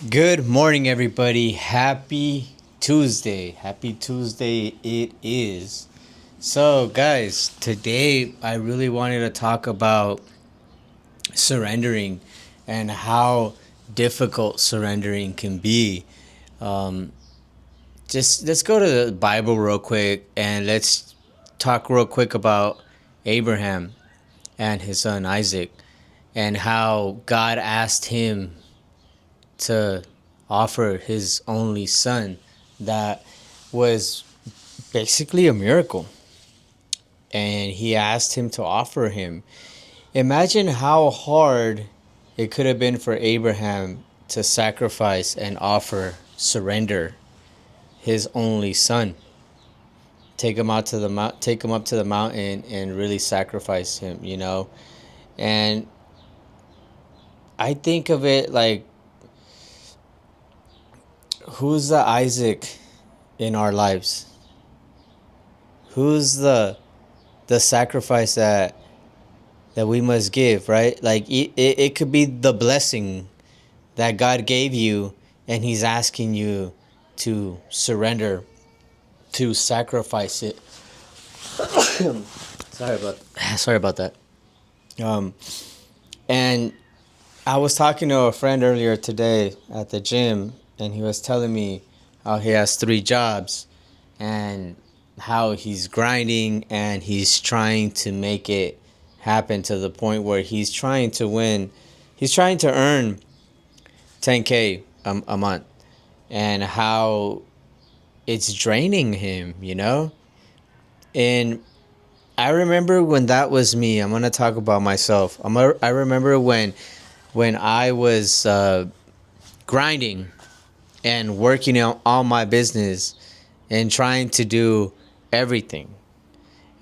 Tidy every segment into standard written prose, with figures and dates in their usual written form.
Good morning, everybody. Happy Tuesday. Happy Tuesday it is. So, guys, today I really wanted to talk about surrendering and how difficult surrendering can be. Um, just let's go to the Bible real quick and let's talk real quick about Abraham and his son Isaac and how God asked him to offer his only son that was basically a miracle. And he asked him to offer him. Imagine how hard it could have been for Abraham to sacrifice and offer, surrender his only son. Take him out to take him up to the mountain and really sacrifice him. And I think of it like, who's the Isaac in our lives? Who's the sacrifice that we must give, right? Like it could be the blessing that God gave you, and He's asking you to surrender, to sacrifice it. Sorry about that. Um, and I was talking to a friend earlier today at the gym, and he was telling me how he has 3 jobs, and how he's grinding and he's trying to make it happen to the point where he's trying to win. He's trying to earn 10K a month, and how it's draining him. And I remember when that was me. I'm going to talk about myself. I remember when I was grinding and working on my business and trying to do everything.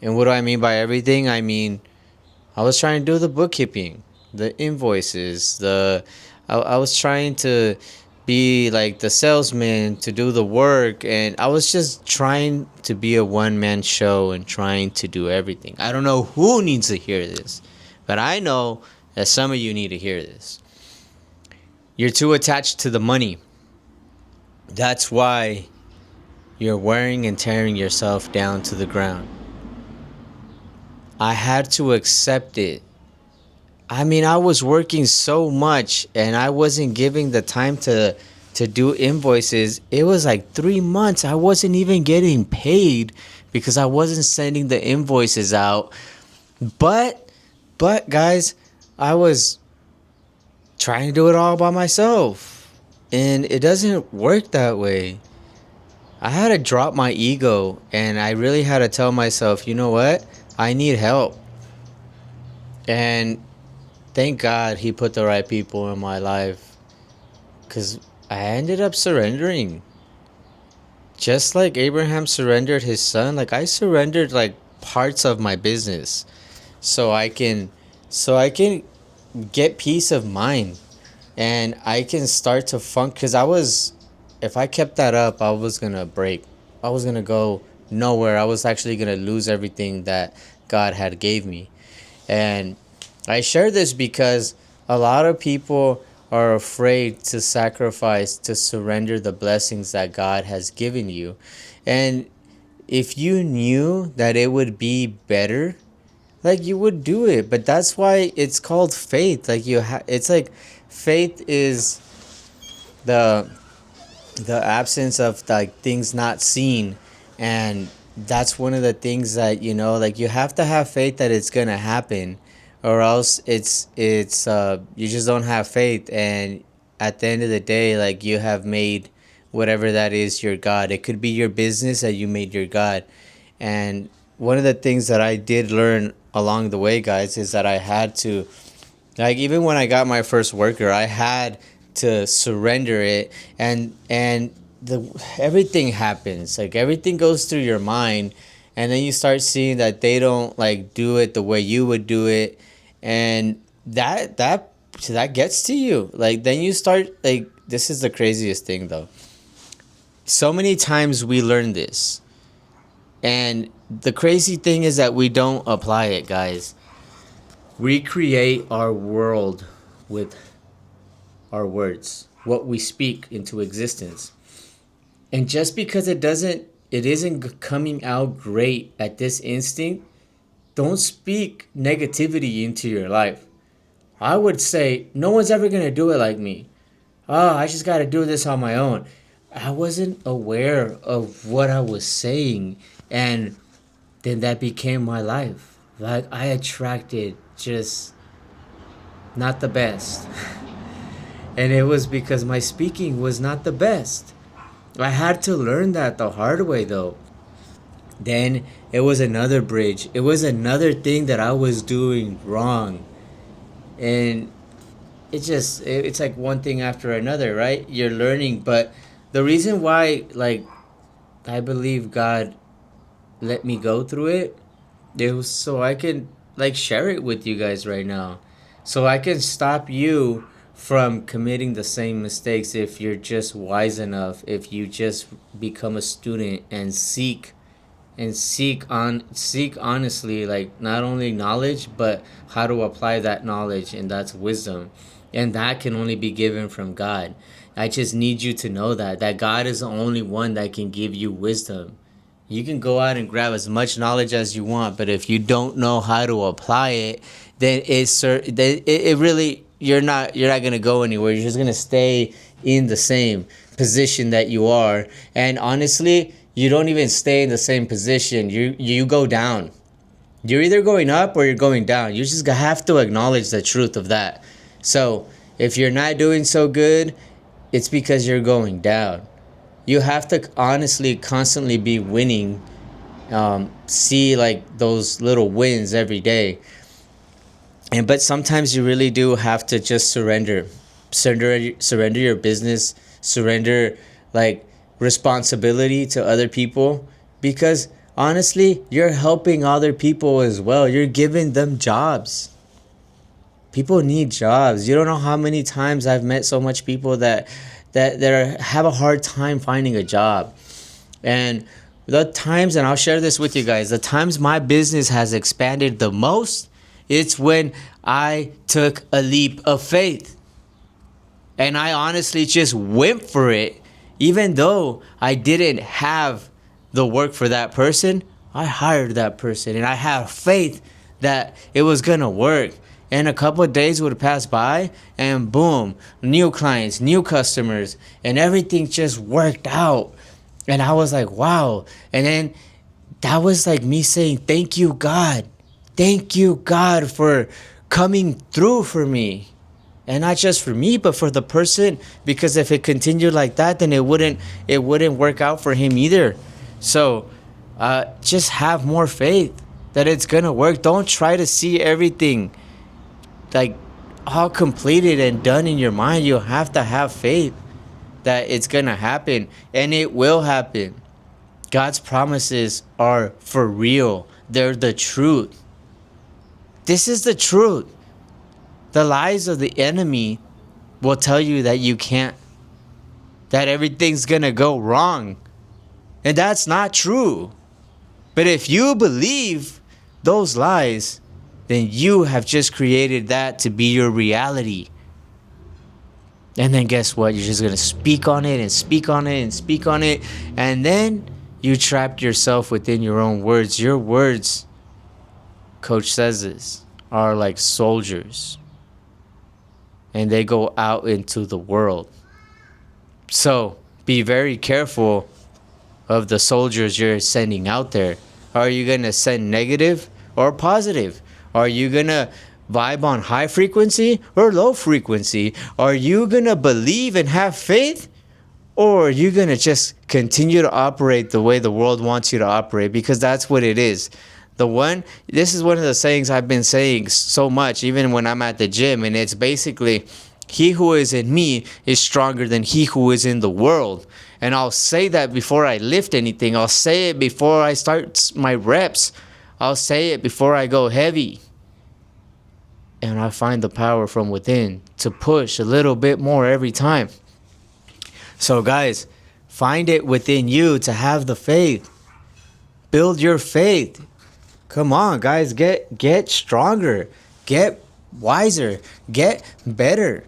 And what do I mean by everything? I mean, I was trying to do the bookkeeping, the invoices, I was trying to be like the salesman, to do the work, and I was just trying to be a one-man show and trying to do everything. I don't know who needs to hear this, but I know that some of you need to hear this. You're too attached to the money. That's why you're wearing and tearing yourself down to the ground. I had to accept it. I mean, I was working so much and I wasn't giving the time to do invoices. It was like 3 months. I wasn't even getting paid because I wasn't sending the invoices out. But guys, I was trying to do it all by myself. And it doesn't work that way. I had to drop my ego, and I really had to tell myself, you know what? I need help. And thank God He put the right people in my life, because I ended up surrendering. Just like Abraham surrendered his son, like I surrendered like parts of my business so I can get peace of mind, and I can start to funk, because if I kept that up, I was gonna break. I was gonna go nowhere. I was actually gonna lose everything that God had gave me. And I share this because a lot of people are afraid to sacrifice, to surrender the blessings that God has given you. And if you knew that it would be better, like, you would do it. But that's why it's called faith. Like, it's like faith is the absence of like things not seen. And that's one of the things that, like, you have to have faith that it's gonna happen, or else it's you just don't have faith. And at the end of the day, like, you have made whatever that is your god. It could be your business that you made your god. And one of the things that I did learn along the way, guys, is that I had to, like, even when I got my first worker, I had to surrender it. And the everything happens. Like, everything goes through your mind, and then you start seeing that they don't like do it the way you would do it, and that gets to you. Like, then you start, like, this is the craziest thing though. So many times we learn this, and the crazy thing is that we don't apply it, guys. We create our world with our words. what we speak into existence. And just because it isn't coming out great at this instinct, don't speak negativity into your life. I would say no one's ever going to do it like me. Oh, I just got to do this on my own. I wasn't aware of what I was saying, and then that became my life. Like, I attracted just not the best. And it was because my speaking was not the best. I had to learn that the hard way, though. Then it was another bridge. It was another thing that I was doing wrong. And it's like one thing after another, right? You're learning. But the reason why, like, I believe God let me go through it was so I can, like, share it with you guys right now. So I can stop you from committing the same mistakes if you're just wise enough, if you just become a student and seek honestly, like, not only knowledge but how to apply that knowledge, and that's wisdom. And that can only be given from God. I just need you to know that God is the only one that can give you wisdom. You can go out and grab as much knowledge as you want, but if you don't know how to apply it, then it really, you're not gonna go anywhere. You're just gonna stay in the same position that you are. And honestly, you don't even stay in the same position. You go down. You're either going up or you're going down. You just have to acknowledge the truth of that. So if you're not doing so good, it's because you're going down. You have to honestly constantly be winning. See, like, those little wins every day. But sometimes you really do have to just surrender your business, surrender, like, responsibility to other people, because honestly, you're helping other people as well. You're giving them jobs. People need jobs. You don't know how many times I've met so much people that have a hard time finding a job. And the times, and I'll share this with you guys, the times my business has expanded the most, it's when I took a leap of faith. And I honestly just went for it. Even though I didn't have the work for that person, I hired that person. And I had faith that it was going to work. And a couple of days would pass by, and boom, new clients, new customers, and everything just worked out. And I was like, wow. And then that was like me saying, thank you, God. Thank you, God, for coming through for me. And not just for me, but for the person. Because if it continued like that, then it wouldn't work out for him either. So just have more faith that it's going to work. Don't try to see everything like all completed and done in your mind. You have to have faith that it's gonna happen, and it will happen. God's promises are for real. They're the truth. This is the truth. The lies of the enemy will tell you that you can't, that everything's gonna go wrong, and that's not true. But if you believe those lies, then you have just created that to be your reality. And then guess what? You're just going to speak on it and speak on it and speak on it. And then you trapped yourself within your own words. Your words, Coach says this, are like soldiers. And they go out into the world. So be very careful of the soldiers you're sending out there. Are you going to send negative or positive? Are you going to vibe on high frequency or low frequency? Are you going to believe and have faith? Or are you going to just continue to operate the way the world wants you to operate? Because that's what it is. This is one of the sayings I've been saying so much, even when I'm at the gym. And it's basically, he who is in me is stronger than he who is in the world. And I'll say that before I lift anything. I'll say it before I start my reps. I'll say it before I go heavy. And I find the power from within to push a little bit more every time. So guys, find it within you to have the faith. Build your faith. Come on, guys, get stronger. Get wiser. Get better.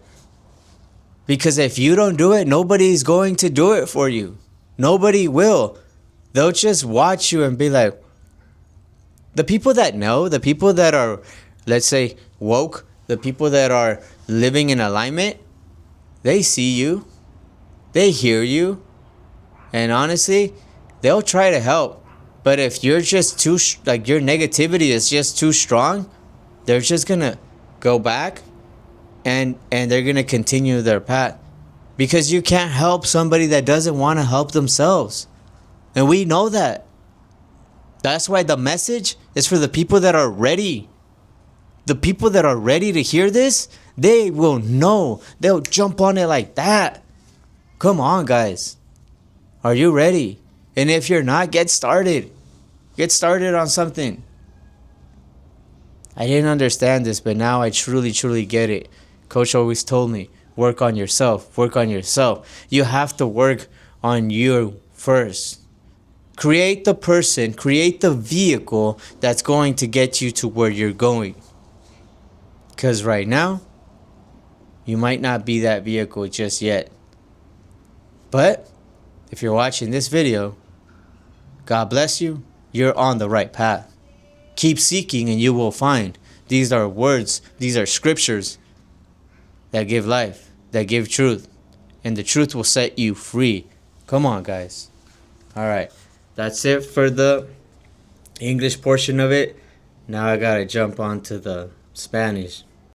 Because if you don't do it, nobody's going to do it for you. Nobody will. They'll just watch you and be like, the people that know, the people that are, let's say, woke, the people that are living in alignment, they see you, they hear you, and honestly, they'll try to help. But if you're just too, like your negativity is just too strong, they're just gonna go back and they're gonna continue their path. Because you can't help somebody that doesn't want to help themselves. And we know that. That's why the message is for the people that are ready. The people that are ready to hear this, they will know. They'll jump on it like that. Come on, guys. Are you ready? And if you're not, get started. Get started on something. I didn't understand this, but now I truly, truly get it. Coach always told me, work on yourself. Work on yourself. You have to work on you first. Create the person, create the vehicle that's going to get you to where you're going. Because right now, you might not be that vehicle just yet. But if you're watching this video, God bless you, you're on the right path. Keep seeking and you will find. These are words, these are scriptures that give life, that give truth. And the truth will set you free. Come on, guys. All right. That's it for the English portion of it. Now I gotta jump on to the Spanish.